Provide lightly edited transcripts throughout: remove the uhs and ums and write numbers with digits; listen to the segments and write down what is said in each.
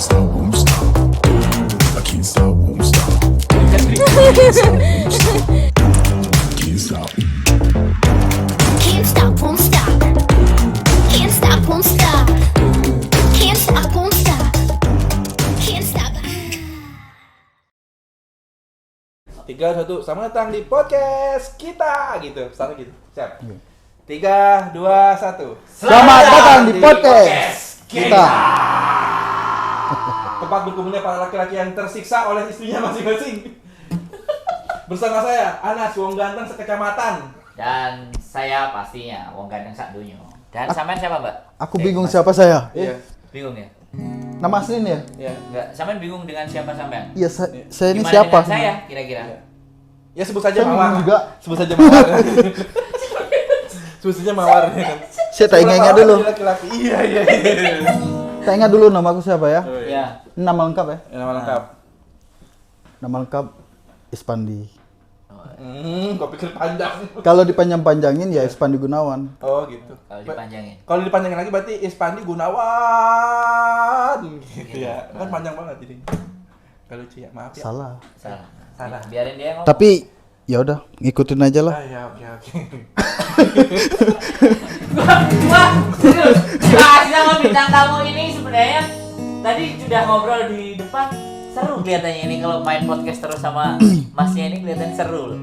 stop, won't stop. I can't stop, won't stop. Can't stop. Can't stop, won't stop. Can't stop, won't stop. Can't stop, won't stop. Can't stop. 3, 1, selamat datang di podcast kita gitu. Start gitu. Siap. 3, 2, 1. Selamat datang di podcast kita. Tempat berkumpulnya para laki-laki yang tersiksa oleh istrinya masing-masing. Bersama saya, Anas, wong ganteng sekecamatan. Dan saya pastinya wong ganteng sak dunyo. Dan sampean siapa, Mbak? Aku bingung siapa saya. Iya. Bingung ya? Nama asli ya? Iya. Enggak, sampean bingung dengan siapa sampean? Iya, saya ini Gimana siapa? dengan saya kira-kira? Ya sebut saja Saya Mawar. bingung juga. Sebut saja Mawar. Sebut saja Mawar ya kan. Saya tak ingat dulu. Laki-laki. Iya. Tak ingat dulu nama aku siapa ya? Ya. Nama lengkap ya? Nama lengkap. Nama lengkap Ispandi. Kau pikir panjang. Kalau dipanjang-panjangin ya Ispandi Gunawan. Oh gitu. Kalau dipanjangin. Kalau dipanjangin lagi berarti Ispandi Gunawan. Gitu ya. Kan panjang banget jadi. Gak lucu ya, maaf ya. Salah. Salah. Biarin dia ngomong. Tapi ya udah, ngikutin aja lah. Ah, ya, oke. Wah, serius. Kita sama bintang tamu ini sebenarnya tadi sudah ngobrol di depan. Seru kelihatannya ini kalau main podcast terus sama Masnya ini kelihatan seru loh.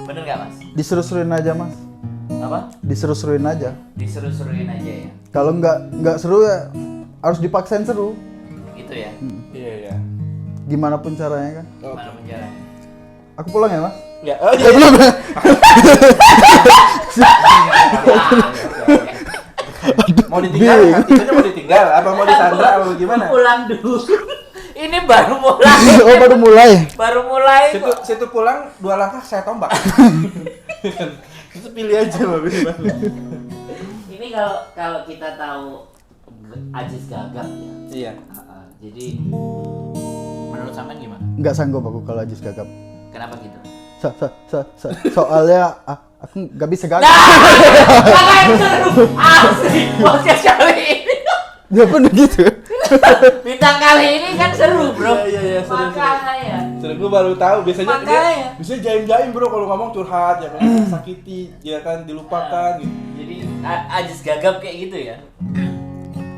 Bener nggak, Mas? Diseru-seruin aja, Mas. Apa? Diseru-seruin aja. Diseru-seruin aja ya. Kalau nggak seru ya harus dipaksain seru. Gitu ya. Iya. Gimana pun caranya kan. Gimana penjaranya? Aku pulang ya, Mas. Ya, oh iya. Belum. Mau ditinggal? Katanya mau ditinggal apa mau disandra apa gimana? Pulang dulu. Ini baru mulai. Oh, baru mulai. Baru mulai. Situ pulang 2 langkah saya tombak. Itu pilih aja Mbak gimana. Ini kalau kita tahu Ajis Gagap ya. Iya. Jadi menurut sampean gimana? Nggak sanggup aku kalau Ajis gagap. Kenapa gitu? Soalnya aku nggak bisa gagap. Kakak yang seru. Asli. Podcast kali ini. Ya bener gitu. Bintang kali ini kan seru, Bro. Iya, seru. Makanya. Seru gue baru tahu biasanya Makanya. biasanya jaim-jaim bro kalau ngomong curhat ya kan sakiti ya kan dilupakan gitu. Jadi Ajis Gagap kayak gitu ya.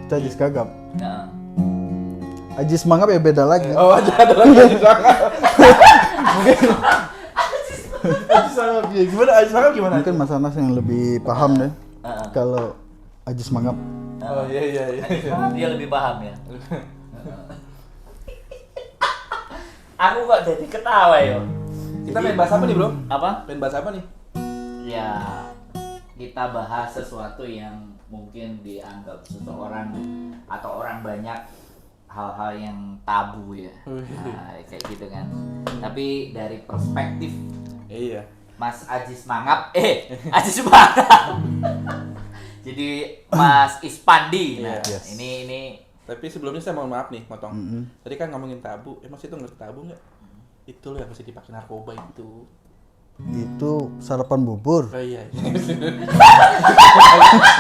Itu Ajis gagap. Nah. Ajis mangap ya beda lagi. Oh ada lagi Ajis Mangap. Ajis Mangap ya gimana Ajis Mangap gimana? Mungkin Mas Anas yang lebih paham deh. Heeh. Kalau Ajis mangap. Oh iya. Dia lebih paham ya. Aku kok jadi ketawa yo. Kita main bahas apa nih bro? Apa? Main bahas apa nih? Ya, kita bahas sesuatu yang mungkin dianggap seseorang atau orang banyak hal-hal yang tabu ya. Nah, kayak gitu kan. Tapi dari perspektif Iya. Mas Ajis Mangap, Ajis Mangap. Jadi Mas Ispandi. Nah, Yes. ini Tapi sebelumnya saya mohon maaf nih, motong. Tadi kan ngomongin tabu, emang situ ngerti tabu nggak? Itu loh yang mesti dipakai narkoba itu. Itu sarapan bubur. Oh iya.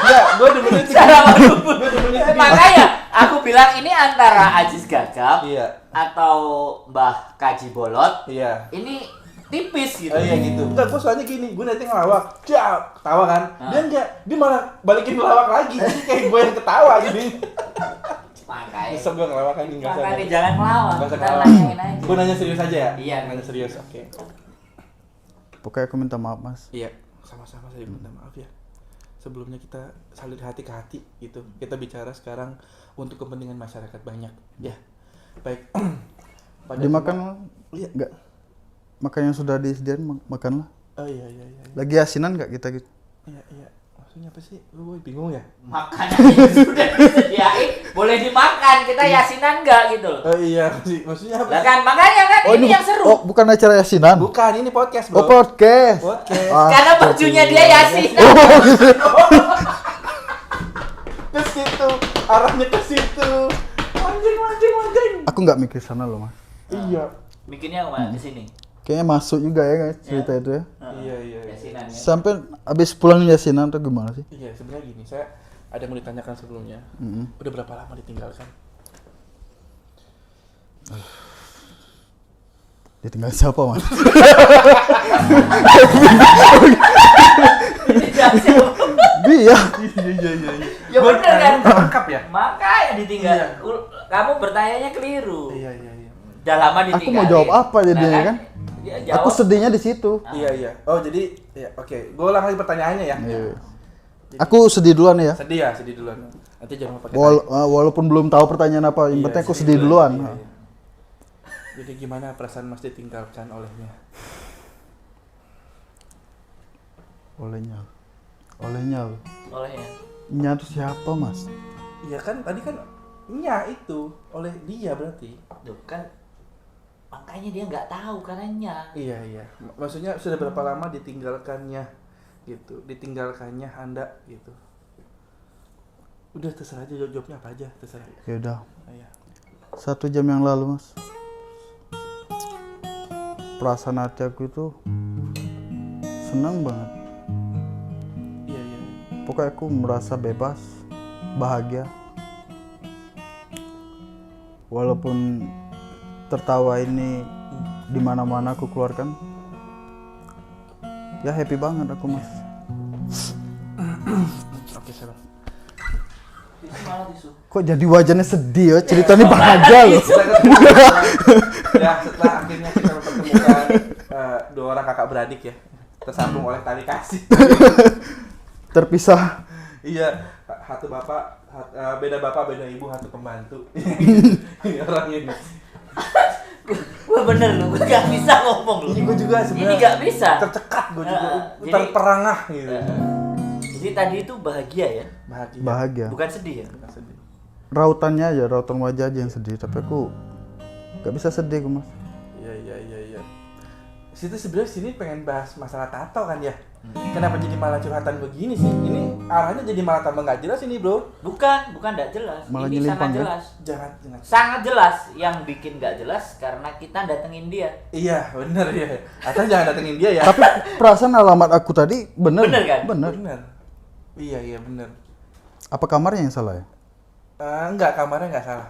Enggak, gue demennya itu. makanya aku bilang ini antara Ajis Gagap Iya. atau Mbah Kaji Bolot. Iya. Ini tipis gitu. Oh iya gitu. Enggak, gue soalnya gini, gue nanti ngelawak, ketawa kan. Dia enggak, dia malah balikin ngelawak lagi. Jadi kayak gue yang ketawa jadi. Makanya. Bisa gue ngelawak kan enggak usah. Makanya jangan melawan. Enggak usah Kita ngelawak. nanyain aja. Gue nanya serius aja ya? Iya. Nanya serius, oke. Pokoknya aku minta maaf, Mas. Iya, sama-sama saya minta maaf ya. Sebelumnya kita saling hati ke hati gitu. Kita bicara sekarang untuk kepentingan masyarakat banyak. Ya. Baik. Dimakan Iya. enggak? Makan yang sudah disediain makanlah. Oh iya. Lagi asinan enggak kita gitu? Iya. Maksudnya apa sih? Gue bingung ya. Makanan yang sudah disediain boleh dimakan. Kita yasinan enggak gitu loh. Oh iya, maksudnya apa? Lah kan makanya kan ini yang seru. Oh, bukan acara yasinan. Bukan, ini podcast, Oh, Bro. podcast. Podcast. Ah, Karena bajunya dia yasinan. Ke situ, arahnya ke situ. Anjing. Aku enggak mikir sana loh, Mas. Iya. Bikinnya kemana? Ke sini. Kayaknya masuk juga ya guys cerita itu ya. Iya. Yasinan ya. Sampai habis pulang yasinan atau gimana sih? Iya, sebenarnya gini, saya ada yang mau ditanyakan sebelumnya. Udah berapa lama ditinggalkan? Ditinggal siapa, Mas? Dia. Iya. Ya bener kan? Lengkap ya? Makanya ditinggal. Iya. Kamu bertanyanya keliru. Iya. Udah lama Aku ditinggal. mau jawab apa jadinya kan? Ya, Aku jawab. sedihnya di situ. Iya. Oh jadi, ya oke. Gue ulang lagi pertanyaannya ya. Iya. Aku sedih duluan ya. Sedih duluan. Nanti jangan lupa pakai Walaupun belum tahu pertanyaan apa, yang Iya, penting aku sedih duluan. Iya. Jadi gimana perasaan Mas ditinggalkan olehnya? Olehnya. Olehnya. Nya itu siapa, Mas? Iya kan tadi kan nya itu oleh dia berarti. Duh, kan makanya dia nggak tahu karena. Iya. Maksudnya sudah berapa lama ditinggalkannya gitu. Ditinggalkannya Anda gitu. Udah terserah aja jawabnya apa aja, terserah. Ya udah. Iya. 1 jam yang lalu, Mas. Perasaan hati aku itu senang banget. Iya. Pokoknya aku merasa bebas, bahagia. Walaupun tertawa ini di mana-mana aku keluarkan. Ya happy banget aku, Mas. Oke, sabar. Kok jadi wajahnya sedih ya? Ceritanya bahagia loh. Ya, setelah akhirnya kita mempertemukan dua orang kakak beradik ya, tersambung oleh tali kasih. Terpisah. Iya, satu bapak, beda bapak, beda ibu, satu pembantu. Ini orang ini. Gue bener loh, gue gak bisa ngomong loh. Gue juga Ini sebenarnya gak bisa. tercekat gue juga, Jadi- terperangah gitu. Jadi tadi itu bahagia ya, Bahagia. bukan sedih ya. Bukan sedih. Rautannya aja, rautan wajah aja yang sedih. Tapi aku gak bisa sedih, Mas. Iya. Situ sebenarnya sini pengen bahas masalah tato kan ya. Kenapa jadi malah curhatan begini sih? Ini arahnya jadi malah tambah nggak jelas ini bro. Bukan gak jelas. Malah Ini nyelimpang, sangat ya? jelas. Jangan. Sangat jelas. Yang bikin gak jelas karena kita datengin dia. Iya bener ya. Atau jangan datengin dia ya. Tapi perasaan alamat aku tadi bener. Bener kan? Bener. Iya bener. Apa kamarnya yang salah ya? Enggak, kamarnya nggak salah.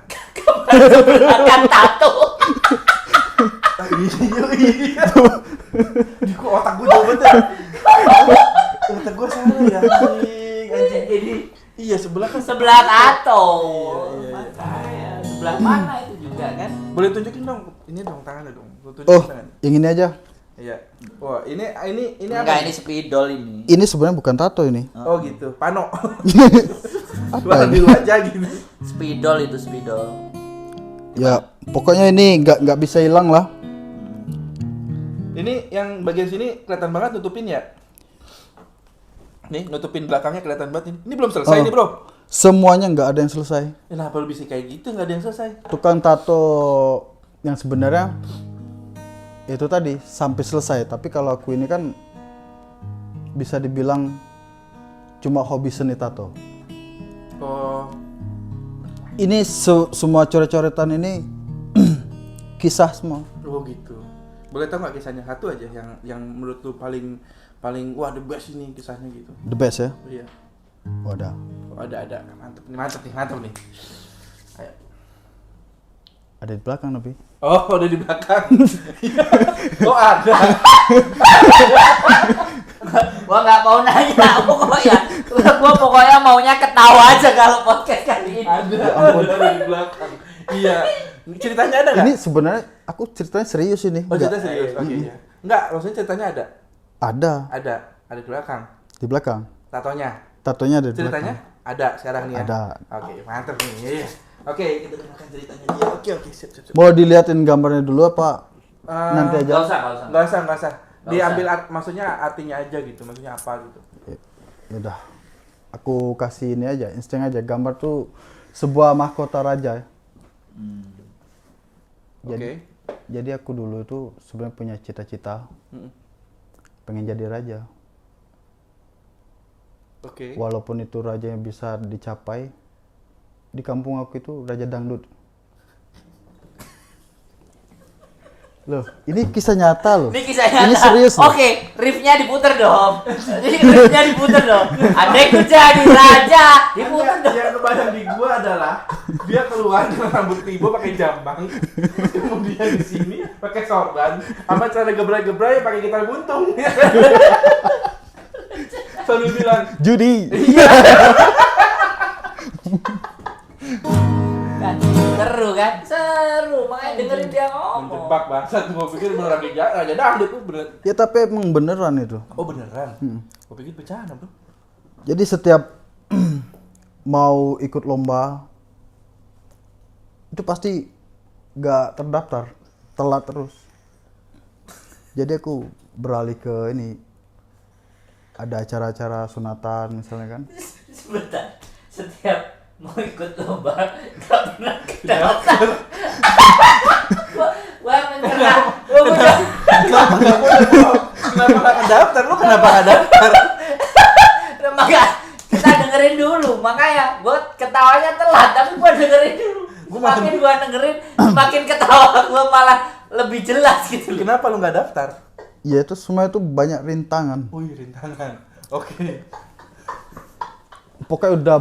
Akan tato. Iya. Di kok otak gue jauh banget. Otak gue salah ya. Anjing. Jadi Iya sebelah kan. sebelah tato. Iya. Makanya sebelah mana itu juga kan? Boleh tunjukin dong. Ini dong tangannya dong. Lu tunjukin Oh, tangan. yang ini aja. Iya. Wah ini apa? Enggak, ini spidol ini. Ini sebenarnya bukan tato ini. Oh gitu. Pano. Apa Dua ini? biru aja gitu. Spidol itu spidol. Ya, pokoknya ini nggak bisa hilang lah. Ini yang bagian sini kelihatan banget nutupin ya. Nih nutupin belakangnya kelihatan banget ini. Ini belum selesai Oh. nih bro. Semuanya nggak ada yang selesai. Kenapa lu bisa kayak gitu? Nggak ada yang selesai. Tukang tato yang sebenarnya itu tadi sampai selesai. Tapi kalau aku ini kan bisa dibilang cuma hobi seni tato. Oh. Ini semua coret-coretan ini kisah semua. Oh gitu. Boleh tahu nggak kisahnya satu aja yang menurut lu paling wah the best ini kisahnya gitu. The best ya. Iya. Wadah. Oh, ada. Mantep nih. Ayo. Ada di belakang tapi. Oh, udah di belakang. Oh, ada. Gua nggak mau nanya pokoknya. Gua pokoknya maunya ketawa aja kalau podcast kali ini. Ada di belakang. Iya. Ceritanya ada nggak? Ini sebenarnya aku ceritanya serius ini. Oh, cerita Nggak- serius. Oke, iya. Enggak, maksudnya ceritanya ada. Ada Ada di belakang. di belakang. Tatonya. Tatonya ada di Ceritanya belakang. ada sekarang nih ya. Ada. Oke, mantap nih. Iya. Oke, kita dengarkan ceritanya dia. Oke, sip. Mau diliatin gambarnya dulu apa nanti aja? Nggak usah. Nggak usah. Nggak Diambil maksudnya artinya aja gitu. Maksudnya apa gitu. Yaudah, aku kasih ini aja, insting aja. Gambar tuh sebuah mahkota raja. Oke. Jadi aku dulu itu sebenarnya punya cita-cita pengen jadi raja. Oke. Walaupun itu raja yang bisa dicapai, di kampung aku itu raja dangdut. Loh, ini kisah nyata loh. Ini kisah nyata. Ini serius loh. Oke, riffnya diputer dong. Ini riffnya diputer dong. Andaiku jadi raja, diputer dong. Yang kebayang di gua adalah dia keluar dengan rambut tibo pakai jambang, kemudian di sini pakai sorban, sama cara gebrai-gebrai pakai gitar buntung. Selalu bilang Judi. Kan, seru kan? Seru, makanya dengerin dia ngomong. menjebak bahasa tuh, gua pikir beneran raja dangdut tuh bener. Ya tapi emang beneran itu. Oh beneran? Gua pikir bercanda bro. Jadi setiap mau ikut lomba itu pasti gak terdaftar, telat terus. Jadi aku beralih ke ini, ada acara-acara sunatan misalnya kan. Sebentar, setiap mau ikut lomba gak pernah kedaftar. Wah menyerah. Kenapa nggak daftar? Lu kenapa nggak daftar? Maka kita dengerin dulu, makanya gue ketawanya telat, tapi gue dengerin dulu. Semakin gue dengerin, semakin ketawa gue malah lebih jelas gitu. Kenapa lu nggak daftar? Ya itu semua itu banyak rintangan. Wih rintangan. Oke. Pokoknya udah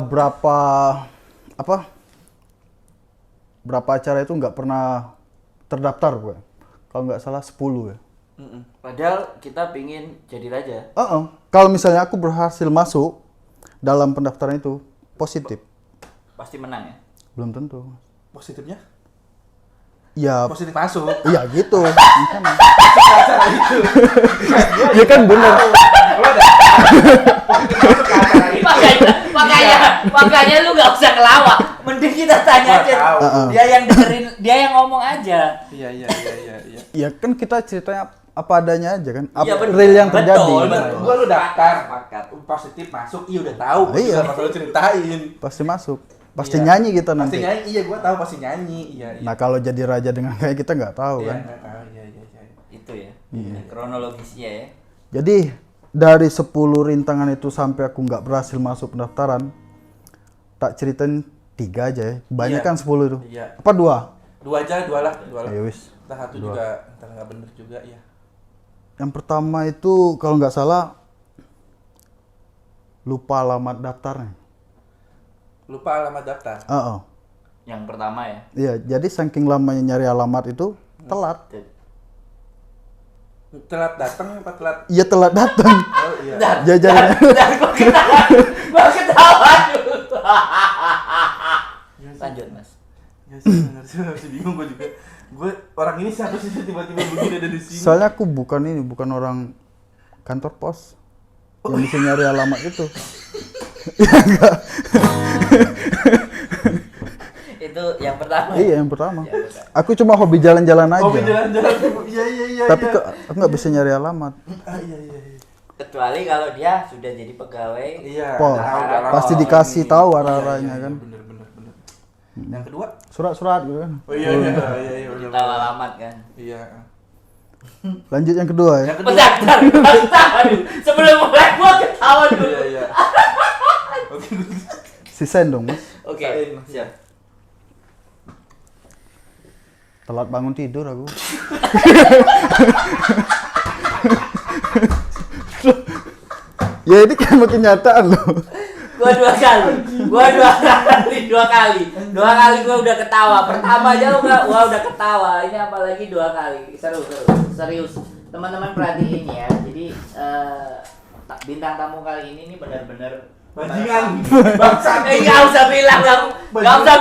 berapa acara itu nggak pernah terdaftar gue. Kalau nggak salah 10 ya. Padahal kita pingin jadi raja. Kalau misalnya aku berhasil masuk dalam pendaftaran itu positif, Pasti menang ya? belum tentu. Positifnya? Ya, Positif masuk. iya gitu. Makanya. Ya kan bener. Lu ada? Makanya lu gak usah ngelawak. Mending kita tanya aja. Dia yang dengerin, dia yang ngomong aja. Iya. Ya kan kita ceritanya apa adanya aja kan. Iya, bener. Real yang terjadi. Betul. Gua lu daftar, Sepakat. positif masuk, iya udah tahu. Iya. Gak masalah ceritain. Pasti masuk. Pasti Iya. nyanyi kita Pasti nanti. nyanyi, iya gua tahu pasti nyanyi. Iya. Nah kalau jadi raja dengan kayak kita nggak tahu Iya, kan. nggak tahu. Iya. Itu ya. Kronologisnya ya. Jadi dari 10 rintangan itu sampai aku nggak berhasil masuk pendaftaran, tak ceritain 3 aja ya. Banyak Iya. kan 10 itu. Iya. Apa 2? Dua lah. Ya wis. Entah satu Dua. juga, entah nggak bener juga ya. Yang pertama itu kalau nggak salah lupa alamat daftarnya. Lupa alamat daftar. Yang pertama ya. Iya, jadi saking lamanya nyari alamat itu telat. Telat datang apa telat? Iya telat datang. Oh iya. Jajannya. Dan gua ketawa dulu. Lanjut mas. Ya sih bener sih, masih bingung gue juga. Gue orang ini siapa sih tiba-tiba begini ada di sini? Soalnya aku bukan orang kantor pos yang bisa nyari alamat itu. Itu yang pertama. Iya yang pertama. Ya, udah. Aku cuma hobi jalan-jalan aja. Oh jalan-jalan. Iya. Tapi aku nggak bisa nyari alamat. Iya. Kecuali kalau dia sudah jadi pegawai. Iya. Pos. tahu, Pasti tahu. dikasih Iya, tahu iya, arah-arahnya iya, kan. Bener. Yang kedua? Surat-surat gitu kan. Oh iya bener. Tahu alamat kan. Iya. Lanjut yang kedua ya. Yang kedua. Bentar. Sebelum mulai gua ketawa dulu. Iya. Oke. Sisain dong mas. Oke, siap. Telat bangun tidur aku. Ya ini kan makin nyataan loh. Gua dua kali gua udah ketawa. Pertama aja gua udah ketawa. Ini apalagi 2 kali. Seru. Serius. Teman-teman perhatiin ya. Jadi bintang tamu kali ini benar-benar Bajingan. Bangsa. Enggak usah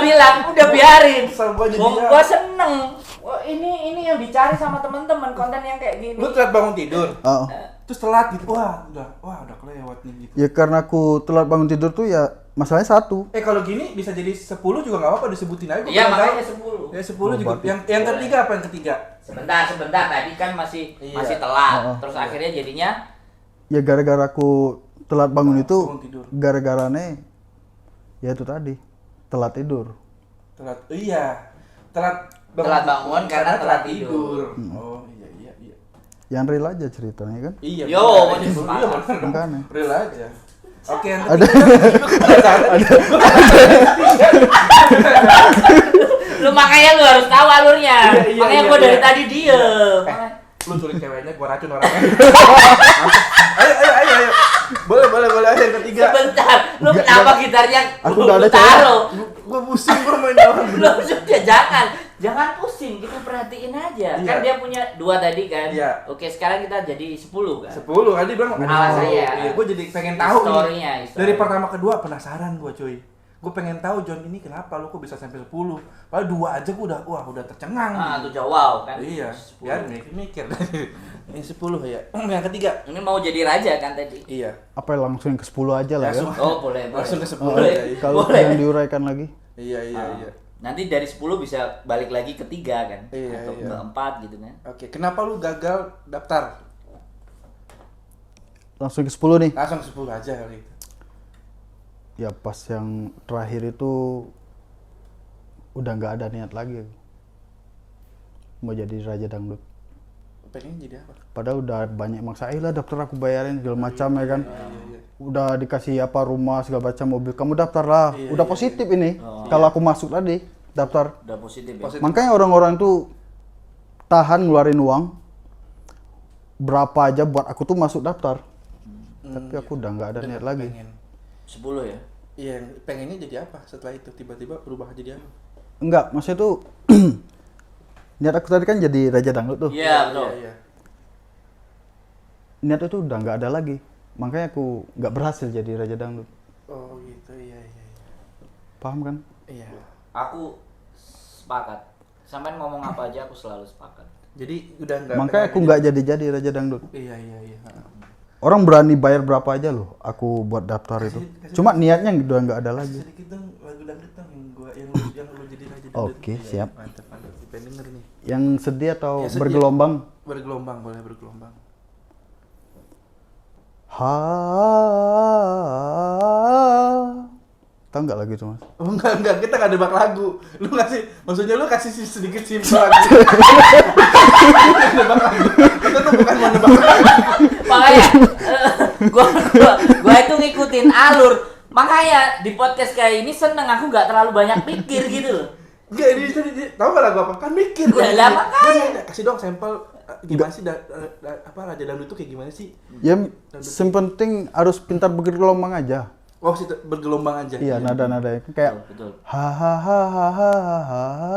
bilang, udah biarin. Kesel gua jadi Gua seneng. Wah, ini yang dicari sama teman-teman, konten yang kayak gini. Lu telat bangun tidur. Oh. Terus telat gitu. Wah, udah kelewat nih gitu. Ya karena aku telat bangun tidur tuh ya masalahnya 1. Kalau gini bisa jadi 10 juga nggak apa-apa disebutin aja. Iya, Gua makanya tahu. 10. Ya 10 juga. berarti. Yang ketiga apa yang ketiga? Sebentar. Tadi kan masih Iya. telat. Terus Iya. akhirnya jadinya Ya gara-gara aku telat bangun itu bangun tidur. gara-garanya ya itu tadi telat tidur. Telat bangun karena telat tidur. Oh iya. Yang real aja ceritanya kan. Iya. Yo, bener. bener. Iya bener. Makanya. Real aja. Oke, yang Ada ketiga. Lu makanya lu harus tahu alurnya. Iya, Makanya iya, gua dari iya. tadi diem. Lu culik ceweknya, gua racun orangnya. Ayo. Boleh aja yang ketiga. Sebentar, lu kenapa gitarnya Aku nggak ada lu taruh? Gua pusing gua main doang. Lu sudah jangan pusing, kita perhatiin aja. Iya. Kan dia punya 2 tadi kan. Iya. Oke, sekarang kita jadi 10 kan. 10 kan dia bilang Saya. Iya, gua jadi pengen tahu nih. Historinya. Dari pertama ke 2 penasaran gua cuy. Gue pengen tahu John ini kenapa lu kok bisa sampai 10. Padahal 2 aja gua udah tercengang. Ah, tuh jawab kan. Iya, 10. biar mikir. Ini 10 ya. Yang ketiga. Ini mau jadi raja kan tadi. Iya. Apa langsung ke 10 aja lah ya? Langsung. Oh, boleh. Langsung ke 10 Boleh. ya. Iya. Kalau Boleh. yang diuraikan lagi. Iya. Nanti dari 10 bisa balik lagi ke 3 kan. Iya, Atau iya. ke 4 gitu kan. Oke, kenapa lu gagal daftar? Langsung ke 10 nih. Langsung 10 aja kali itu. Ya pas yang terakhir itu udah nggak ada niat lagi mau jadi raja dangdut. Pengen jadi apa? Padahal udah banyak maksa, lah daftar aku bayarin segala macam ya kan. Iya. Udah dikasih apa rumah segala macam mobil, kamu daftar lah. Iya, Udah iya, positif ini. Kalau aku masuk tadi daftar. Udah positif ya. Positif. Makanya orang-orang tuh tahan ngeluarin uang berapa aja buat aku tuh masuk daftar. Tapi aku udah nggak ada niat lagi. Pengen. 10 ya. Iya, pengennya jadi apa setelah itu tiba-tiba berubah jadi apa? Enggak, maksudnya tuh niat aku tadi kan jadi raja dangdut tuh. Iya, betul. Iya. Niat itu udah nggak ada lagi. Makanya aku nggak berhasil jadi raja dangdut. Oh gitu, iya. Paham kan? Iya. Aku sepakat. Sampai ngomong apa aja aku selalu sepakat. Jadi udah enggak. Makanya aku nggak jadi raja dangdut. Iya. Orang berani bayar berapa aja loh aku buat daftar itu. Cuma niatnya udah nggak ada lagi. Sedikit dong lagu dangdut dong yang lu jadi raja dangdut. Oke, Iya, siap. Mantap. Pengen denger nih. Yang sedih atau Ya, sedih. bergelombang? Bergelombang, boleh bergelombang. Tahu nggak lagi itu mas? Oh enggak, kita nggak debak lagu. Lu maksudnya lu kasih sedikit simpel lagu. Debak lagu. Kita tuh bukan mau nebak lagu. Makanya gua itu ngikutin alur. Makanya di podcast kayak ini seneng aku nggak terlalu banyak pikir gitu loh. Enggak, ini tahu nggak lagu apa? Kan mikir gua. Lah, makanya. Kasih dong sampel gimana sih apa Raja Dangdut itu kayak gimana sih? Ya, yang penting harus pintar bergelombang aja. Oh, situ bergelombang aja. Iya, nada-nadanya kayak Betul. ha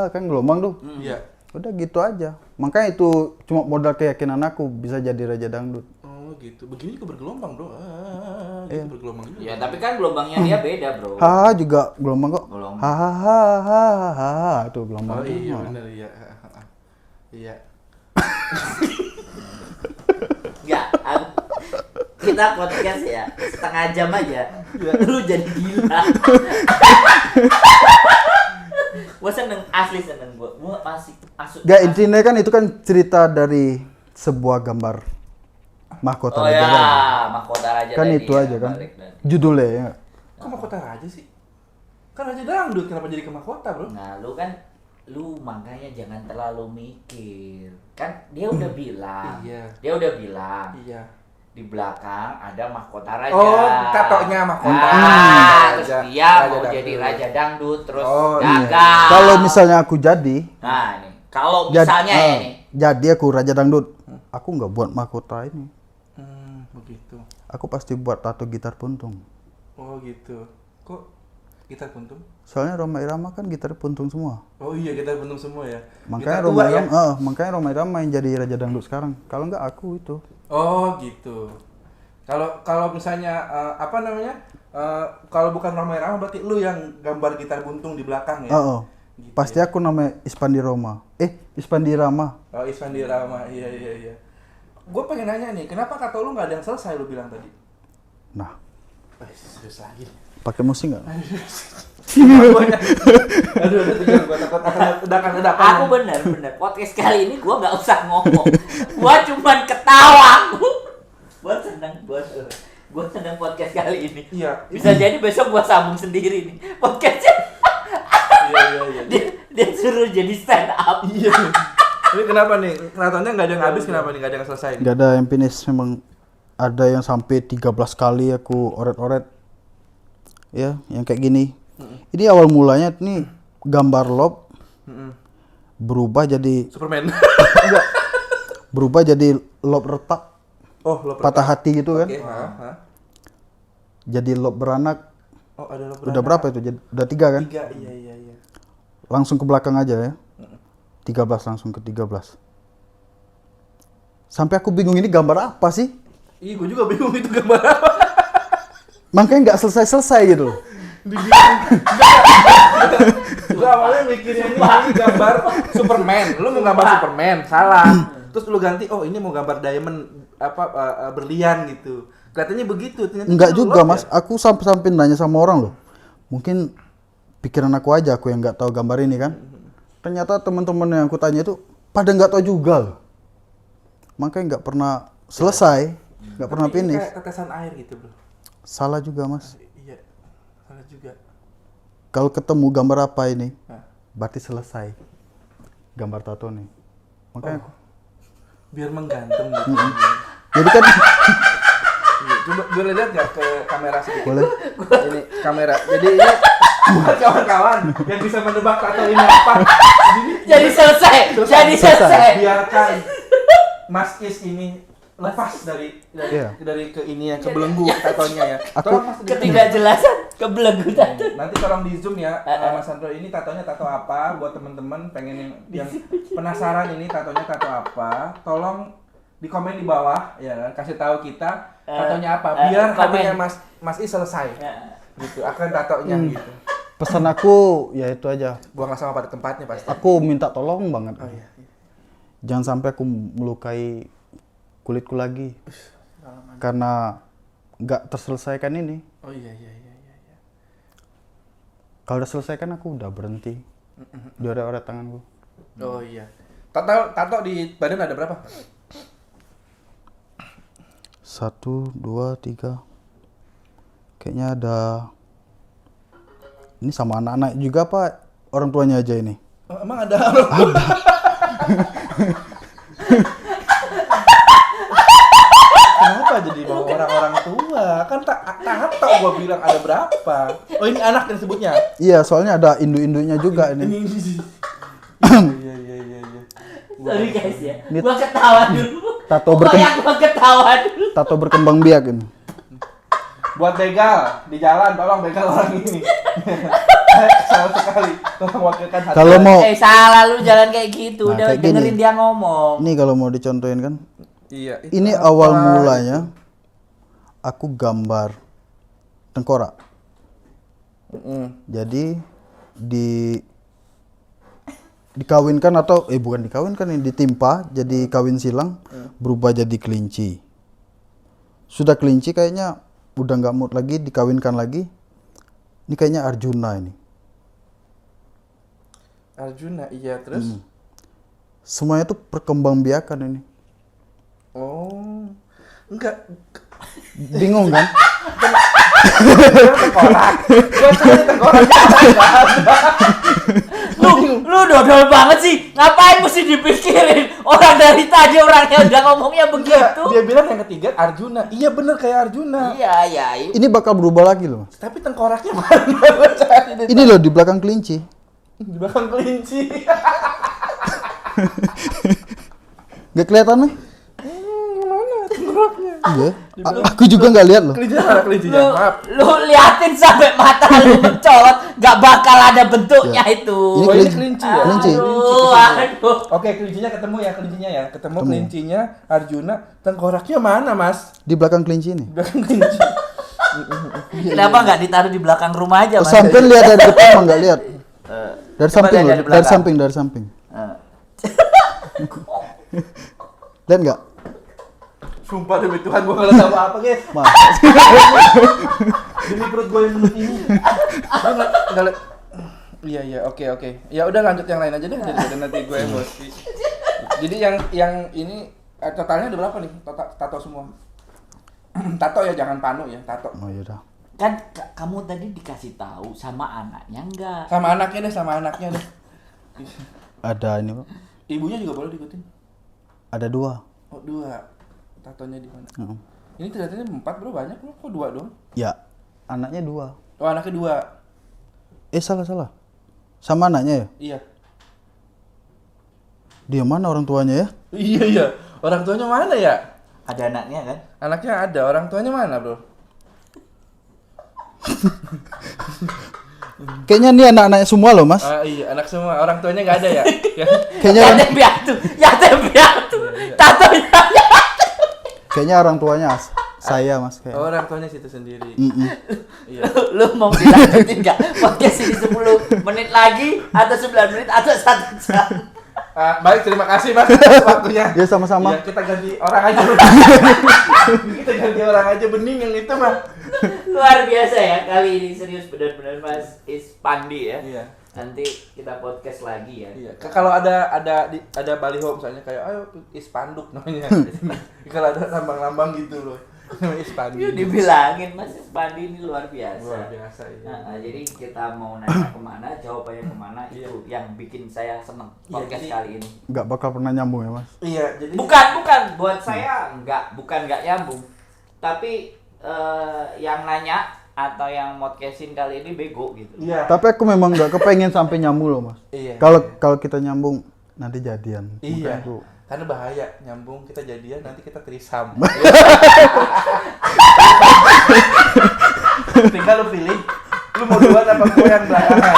kan gelombang tuh. Iya. Udah gitu aja. Makanya itu cuma modal keyakinan aku bisa jadi raja dangdut. Oh, gitu. Begini juga bergelombang, Bro. Gitu Iya. bergelombang juga. Ya tapi kan gelombangnya dia beda bro. Ha juga gelombang kok. Gelombang. Ha itu gelombang. Oh tuh. iya benar iya. Iya. Enggak, kita podcast ya setengah jam aja. Lu jadi gila. Gua seneng, asli seneng gua. Gua masih masuk. Gak, intinya kan itu kan cerita dari sebuah gambar mahkota Oh raja ya, dangdut. mahkota raja Kan tadi itu ya, aja kan. balik tadi. Judulnya ya. nggak? Kok mahkota raja sih? Kan Raja Dangdut kenapa jadi ke mahkota, Bro? Nah, lu makanya jangan terlalu mikir. Kan dia udah bilang. Iya. Dia udah bilang. Iya. Di belakang ada mahkota raja. Oh, katoknya mahkota. Terus Raja- dia Raja mau Dangdut. jadi raja dangdut terus Oh, iya. gagal. Kalau misalnya aku jadi, Nah, ini. Kalau misalnya ini. jadi aku raja dangdut, aku nggak buat mahkota ini. Begitu. Aku pasti buat tato gitar puntung. Oh, gitu. Kok gitar puntung? Soalnya Roma Irama kan gitar puntung semua. Oh iya, gitar puntung semua ya. Makanya Gitar Roma tua ya? Irama, makanya Roma Irama yang jadi raja dangdut sekarang. Kalau nggak aku itu. Oh, gitu. Kalau misalnya apa namanya? Kalau bukan Roma Irama berarti lu yang gambar gitar puntung di belakang ya? Oh, Gitu pasti ya? aku namanya Ispandi Roma. Ispandi Rama. Oh, Isfandi Rama. Iya. Gue pengen nanya nih, kenapa kata lu nggak ada yang selesai lu bilang tadi? Nah, Serius lagi. pakai musik nggak? Aduh, gue takut akan Aku bener podcast kali ini gua nggak usah ngomong. Gua cuman ketawa. Gua seneng podcast kali ini. Iya. Bisa jadi besok gua sambung sendiri nih podcastnya. Iya. Dia suruh jadi stand up. Iya. Ini kenapa nih? Kelihatannya nggak ada yang habis, kenapa nih? Nggak ada yang selesai nih? Nggak ada yang finish, memang ada yang sampai 13 kali aku oret-oret. Ya, yang kayak gini. Ini awal mulanya nih gambar lob Berubah jadi Superman. enggak. Berubah jadi lob retak, Oh, lo patah hati gitu kan. Oke, ha. Jadi lob beranak. Oh, ada lo Udah berapa itu? Udah 3 kan? 3, iya. Langsung ke belakang aja ya. 13 langsung ke 13. Sampai aku bingung ini gambar apa sih? Ih, gue juga bingung itu gambar apa. Makanya nggak selesai-selesai gitu loh. Gue awalnya mikirnya ini gambar Superman. Lu mau gambar Superman, salah. Terus lu ganti, oh ini mau gambar diamond berlian gitu. Kelihatannya begitu. Ternyata Enggak itu juga lob mas, aku sampai nanya sama orang loh. Mungkin pikiran aku aja, aku yang nggak tahu gambar ini kan. Ternyata teman-teman yang aku tanya itu pada nggak tahu juga loh. Makanya nggak pernah selesai, nggak pernah Tapi ini finish. kayak tetesan air gitu, bro. Salah juga mas. Iya, salah juga. Kalau ketemu gambar apa ini, Hah? berarti selesai. Gambar tato nih. Makanya aku, Biar menggantung gitu. jadi kan Iya, coba boleh lihat nggak ke kamera sedikit? boleh. Ini kamera. Jadi ini buat kawan-kawan yang bisa menebak tato ini apa. Jadi selesai. Jadi selesai. Biarkan Mas Is ini lepas dari Iya. ke ini ya, ke belenggu tatonya ya. Aku- Tolong Mas di- Ketidakjelasan kebelenggu tadi. Nanti tolong di zoom ya, Mas Sandro, ini tatonya tato apa buat teman-teman pengen yang penasaran ini tatonya tato apa, tolong di komen di bawah ya kan, kasih tahu kita tatonya apa biar komen. hatinya Mas Is selesai. Gitu, akan tatonya gitu. Pesan aku ya itu aja. Buang sampah pada tempatnya pasti. Aku minta tolong banget. Oh iya. Jangan sampai aku melukai kulitku lagi. Karena nggak terselesaikan ini. Oh iya. Kalau udah selesai kan aku udah berhenti. Diorek-orek tanganku. Oh iya. Tato di badan ada berapa? 1, 2, 3. Kayaknya ada. Ini sama anak-anak juga apa orang tuanya aja ini? Oh, emang ada? Kenapa jadi bawa orang-orang tua? Kan tato gua bilang ada berapa? Oh ini anak yang sebutnya? Iya, soalnya ada induk-induknya juga ini. Iya. Sorry guys ya. Ini Gua ketawa dulu. tato Pokoknya gua ketawa dulu. Tato berkembang biak ini. Buat begal di jalan, tolong begal orang ini. Salah sekali. Tolong wakilkan hati. Kalau mau Salah lu jangan kayak gitu. Nah, Udah kayak gini. dengerin dia ngomong. ini kalau mau dicontohin kan, Iya. itu ini apa? awal mulanya aku gambar tengkorak. Jadi dikawinkan atau bukan dikawinkan, ini ditimpa jadi kawin silang, berubah jadi kelinci. Sudah kelinci kayaknya udah nggak mood lagi, dikawinkan lagi. Ini kayaknya Arjuna ini. Arjuna, iya terus. Semuanya tuh perkembangbiakan ini. Oh. Enggak. Bingung kan? Tengkorak. Gua cari tengkorak. Lu dodol banget sih. Ngapain mesti dipikirin? Orang dari tadi orangnya udah ngomongnya begitu. Dia bilang yang ketiga Arjuna. Iya bener kayak Arjuna. Iya. Ini bakal berubah lagi loh. Tapi tengkoraknya mana? Gua cari Ini loh di belakang kelinci. di belakang kelinci. Gak kelihatan nih? Gimana tengkoraknya? Iya. Aku juga nggak lihat loh. Kelincinya mana kelincinya? Maaf. Lu liatin sampai mata lu mencolot, gak bakal ada bentuknya Ya. itu. Ini Oh, ini kelinci. kelinci ya? Kelinci. Aduh. Oke, kelincinya ketemu ya, kelincinya ya. Ketemu kelincinya, Arjuna. Tengkoraknya mana, Mas? Di belakang kelinci ini. Di belakang kelinci. Kenapa nggak ditaruh di belakang rumah aja, Mas? Sampai lihat dari depan mah nggak lihat. Dari coba samping lihat loh. dari Dari belakang. samping. Eh. Lihat nggak? Sumpah demi Tuhan gua enggak tahu apa, guys. Mas. Demi perut gua yang mulut ini. Gua enggak Iya, oke. Ya udah lanjut yang lain aja deh, jadi nanti gue emosi. Jadi yang ini totalnya ada berapa nih? Tato semua. Tato ya, jangan panu ya, tato. Oh yaudah. Kan kamu tadi dikasih tahu sama anaknya enggak? Sama anaknya deh. Ada ini Pak. Ibunya juga boleh diikutin. Ada 2. Oh, 2. Tatonya di mana? Heeh. Ini ternyata 4, Bro, banyak loh. Kok 2 doang? Ya, anaknya 2. Oh, anaknya 2. Salah. Sama anaknya ya? Iya. Dia mana orang tuanya ya? Iya iya. Orang tuanya mana ya? Ada anaknya kan? Anaknya ada, orang tuanya mana, Bro? Kayaknya ini anak-anaknya semua loh, Mas. Ah, iya, anak semua. Orang tuanya nggak ada ya? Ya. Kayaknya Yatim piatu, yatim piatu. Tatonya. kayaknya orang tuanya saya, Mas, kayak. Oh, orang tuanya situ sendiri. Iya. Lu mau dilanjutin nggak podcast ini 10 menit lagi atau 9 menit atau 1 jam? Baik, terima kasih Mas atas waktunya. Ya sama-sama. Ya, kita ganti orang aja. Kita ganti orang aja, bening yang itu mah. Luar biasa ya, kali ini serius benar-benar Mas Ispandi ya. Iya. Nanti kita podcast lagi ya. Iya. Kalau ada baliho misalnya kayak ayo Ispanduk namanya. Kalau ada lambang-lambang gitu loh. Namanya Ispandi. Yuk dibilangin Mas Ispandi ini luar biasa. Luar biasa ya. Nah, jadi kita mau nanya kemana, jawabannya kemana itu yang bikin saya seneng podcast jadi- kali ini. Nggak bakal pernah nyambung ya, Mas. Iya, jadi Bukan, buat saya bukan nggak nyambung. Tapi yang nanya atau yang podcastin kali ini bego gitu. Iya. Tapi aku memang nggak kepengen sampai nyambung loh, Mas. Iya. Kalau kita nyambung nanti jadian. Iya. Makanya aku- Karena bahaya nyambung kita jadian nanti kita trisam. Tinggal lu pilih, lu mau duluan apa gua yang belakangan.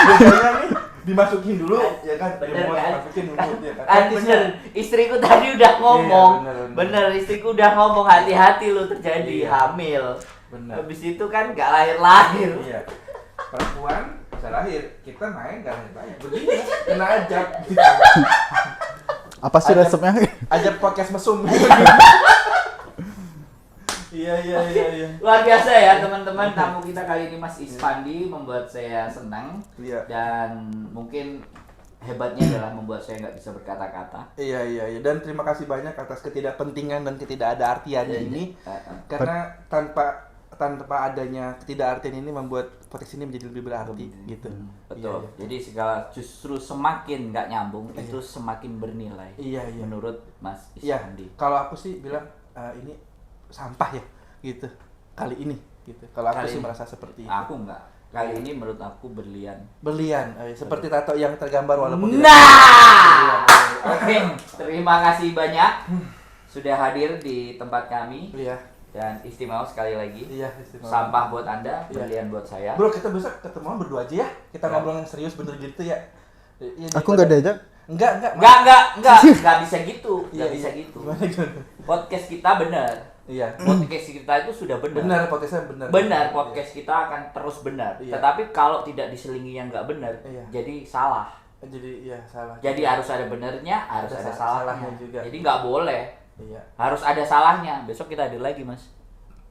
Biasanya nih dimasukin dulu ya kan, Bener dimuat, kan? masukin dulu ya kan. Kan bener, istriku tadi udah ngomong. Iya, bener. Bener, istriku udah ngomong hati-hati lu terjadi Iya. hamil. Bener. Habis itu kan nggak lahir-lahir. Iya. Perempuan bisa lahir, kita main gak lahir-lahir. Begini kena ajab. Apa sih Ada- resepnya? Ajab podcast mesum. Iya. Luar biasa ya teman-teman, tamu kita kali ini Mas Ispandi membuat saya senang. Iya. Dan mungkin hebatnya adalah membuat saya nggak bisa berkata-kata. Iya. Dan terima kasih banyak atas ketidakpentingan dan ketidakada-artiannya ini. Karena tanpa adanya ketidakartian ini membuat podcast ini menjadi lebih berarti gitu. Betul. Iya. Jadi segala justru semakin nggak nyambung itu semakin bernilai. Iya. Menurut Mas Iya. Ispandi. Kalau aku sih bilang ini sampah ya gitu. Kali ini gitu. Kalau aku Kali sih ini. merasa seperti itu. Aku nggak. Kali ini menurut aku berlian. Berlian, seperti tato yang tergambar walaupun tidak. Nah, oke. Terima kasih banyak sudah hadir di tempat kami Iya. dan istimewa sekali lagi. Iya, istimewa. Sampah buat Anda, Iya. berlian buat saya. Bro, kita besok ketemuan berdua aja ya. Kita Ya. ngobrol yang serius bener gitu ya. Aku nggak diajak. Enggak. Nggak bisa gitu, nggak Iya, bisa iya. gitu. Gimana? Podcast kita benar. Iya. Podcast kita itu sudah benar. Benar, podcastnya benar. Benar, podcast kita akan terus benar. Iya. Tetapi kalau tidak diselingi yang nggak benar, Iya. jadi salah. Jadi iya salah. Jadi harus ada benernya, harus Ada ada salahnya salahnya juga. Jadi nggak boleh, Iya. harus ada salahnya. Besok kita hadir lagi, Mas.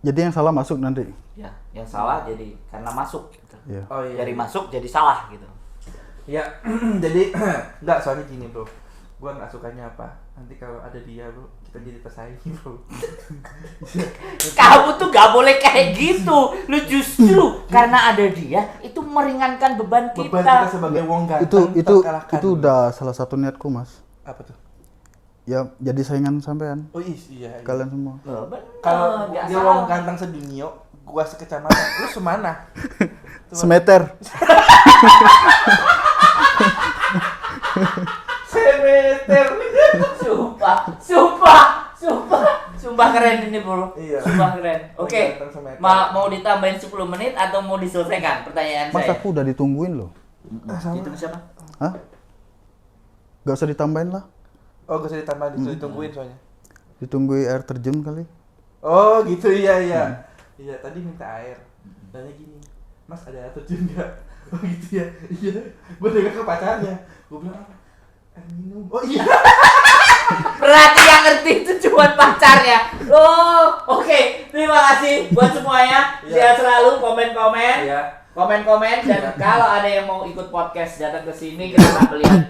Jadi yang salah masuk nanti. Ya, yang salah jadi karena masuk. Gitu. Iya. Oh iya. Dari masuk jadi salah gitu. Ya, jadi enggak soalnya gini, Bro. Gua nggak sukanya apa? Nanti kalau ada dia, Bro, kita jadi tersaingi, Bro. Kamu tuh nggak boleh kayak gitu. Lu justru karena ada dia itu meringankan beban kita. Beban kita sebagai wong ganteng Itu terkalahkan. udah salah satu niatku, Mas. Apa tuh? Ya jadi saingan sampean. Oh iya. Kalian semua. Loh, bener, Kalau nggak dia salah. wong ganteng sedunio, gua sekecamatan. Lu semana? Semeter. Semeter. Sumpah keren ini bro. Iya. Sumpah keren. Oke. Ganteng semeter. Mau ditambahin 10 menit atau mau diselesaikan pertanyaan Mas saya? aku udah ditungguin loh. Itu siapa? Hah? Gak usah ditambahin lah. Oh, gak usah ditambah, ditungguin soalnya. Ditungguin air terjun kali. Oh, gitu iya. Iya, tadi minta air. Tanya gini, Mas ada air terjun nggak? Oh gitu ya. Iya. Gue nengok ke pacarnya. Gue bilang apa? Air minum. Oh iya. Berarti yang ngerti itu cuma pacarnya. Oh, oke. Terima kasih buat semuanya. Iya. Sehat selalu, komen-komen. Iya. Komen-komen dan kalau ada yang mau ikut podcast datang ke sini kita tak melihat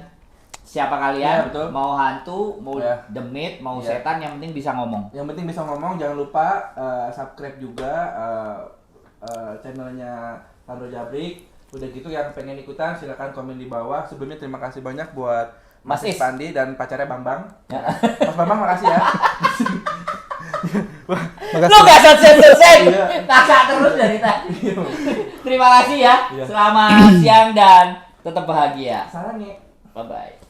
siapa kalian, Iya, betul. mau hantu, mau Iya. demit, mau Iya. setan, yang penting bisa ngomong. Yang penting bisa ngomong, jangan lupa subscribe juga channelnya Tando Jabrik. Udah gitu yang pengen ikutan silakan komen di bawah. Sebelumnya terima kasih banyak buat Mas Mas Is. Ispandi dan pacarnya Bambang. Ya. Mas Bambang makasih ya. Lu gak selesai-selesai, Iya. ngakak terus dari tadi. Terima kasih ya, Iya. selamat siang dan tetap bahagia. Salah nih. Bye-bye.